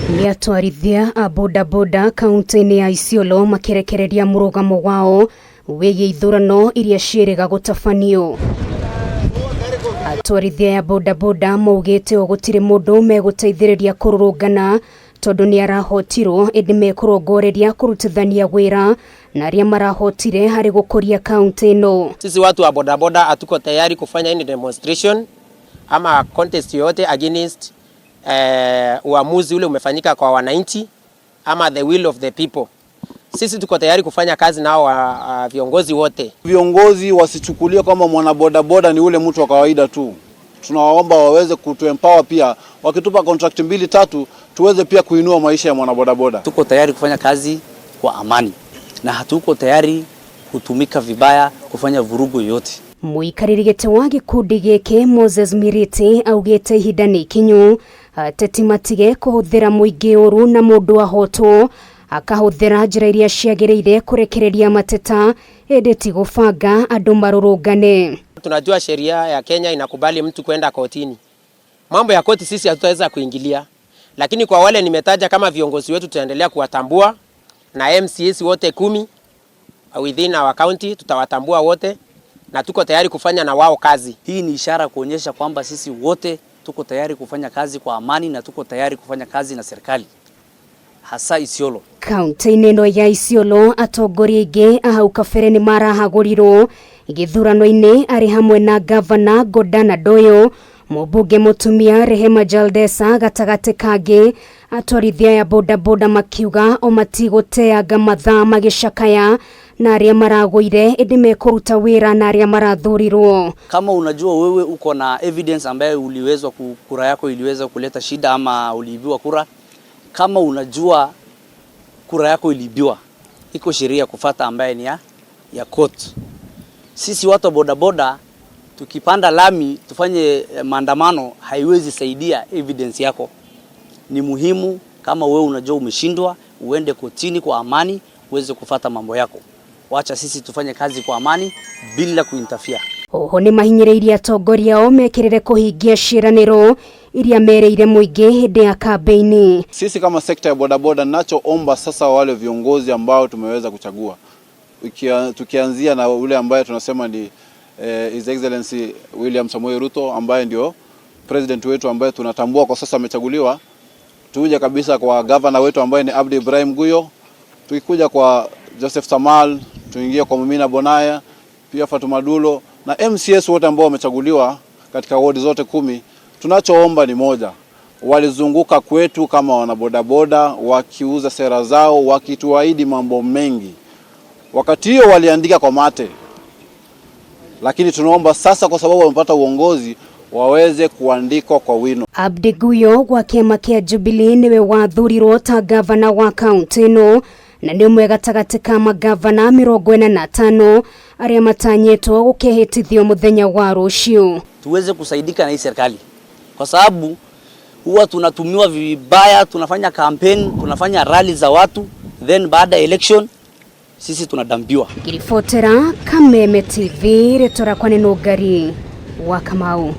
Ni Atwarithia a boda kaunti-ini ya Isiolo makirekereria murugamo wao wigie ithurano iria ciĩrĩga gũtabanio. Atwarithia ya boda maugite gũtirĩ mũndũ megũteithĩrĩria kũrũrũngana tondu ni arahotirwo indi mekurongoreria kurutithania wira na aria marahotire hari gukuria kaunti ino. Sisi watu wa boda hatuko tayari kufanya any demonstration ama contest yote against uamuzi ule umefanyika kwa wananchi ama the will of the people. Sisi tuko tayari kufanya kazi nao viongozi wote. Viongozi wasichukulie kama mwana boda ni ule mtu wa kawaida tu. Tunawaomba waweze kutuempower pia, wakitupa contract 2-3 tuweze pia kuinua maisha ya mwana boda. Tuko tayari kufanya kazi kwa amani na hatuko tayari kutumika vibaya kufanya vurugu yote. Muikaririgete wa gikundi giki Moses Miriti augite ihinda ni ikinyu ateti matige kuhuthira muingi uuru na mundu ahotwo akahuthira njira iria ciagiriire kurekereria mateta indi ti gubanga andu marurungane. Tunajua sheria ya Kenya inakubali mtu kwenda kotini. Mambo ya koti sisi hatutaweza kuingilia. Lakini kwa wale nimetaja kama viongozi wetu tutaendelea kuwatambua na MCS wote 10 within our county tutawatambua wote na tuko tayari kufanya na wao kazi. Hii ni ishara kuonyesha kwamba sisi wote tuko tayari kufanya kazi kwa amani na tuko tayari kufanya kazi na serikali. Hasa Isiolo. Kaunti-ini ino ya Isiolo atongoria ingi ahau kabere ni marahotirwo ithurano-ini ari hamwe na governor Godana Doyo, mubunge mutumia Rehema Jaldesa gatagati kangi. Atwarithia ya boda makiuga o matiguteanga mathaa magicakaya na aria maraguire indi mekuruta wira na aria marathurirwo. Kama unajua wewe uko na evidence ambayo uliweza kura yako iliweza kuleta shida ama uliibiwa kura, kama unajua kura yako iliibiwa, iko sheria kufuata ambaye ni ya court. Sisi watu boda tukipanda lami tufanye maandamano haiwezi saidia evidence yako. Ni muhimu kama wewe unajua umeshindwa uende kotini kwa amani uweze kufuata mambo yako. Wacha sisi tufanye kazi kwa amani bila kuinterfere. Oho ni mahinyireirie atongoria o mekirire kuhingia ciraniro iria mereire muingi hindi ya kampeini. Sisi kama sekta ya boda ninachoomba sasa wale viongozi ambao tumeweza kuchagua, tukianzia na ule ambaye tunasema ni His Excellency William Samoei Ruto ambaye ndio president wetu ambaye tunatambua kwa sasa amechaguliwa, tuje kabisa kwa governor wetu ambaye ni Abdi Ibrahim Guyo, tukikuja kwa Joseph Samal, tuingie kwa Mumina Bonaya, pia Fatuma Dulo na MCS wote ambao wamechaguliwa katika ward zote 10. Tunachoomba ni moja, walizunguka kwetu kama wana boda wakiuza sera zao, wakituahidi mambo mengi. Wakati hiyo waliandika kwa mate, lakini tunaomba sasa kwa sababu wamepata uongozi waweze kuandikwa kwa wino. Abdi Guyo wa kiama kia Jubilee niwe wathurirwo ta gavana wa kaunti ino na ni umwe gatagati ka magavana 45 aria matanyetwo gukehitithio muthenya wa rucio. Tuweze kusaidika na hii serikali kwa sababu huwa tunatumiwa vibaya, tunafanya campaign, tunafanya rally za watu, then baada election sisi tunadambiwa. Kirifotera Kameme TV retora kwa neno gari wa Kamau.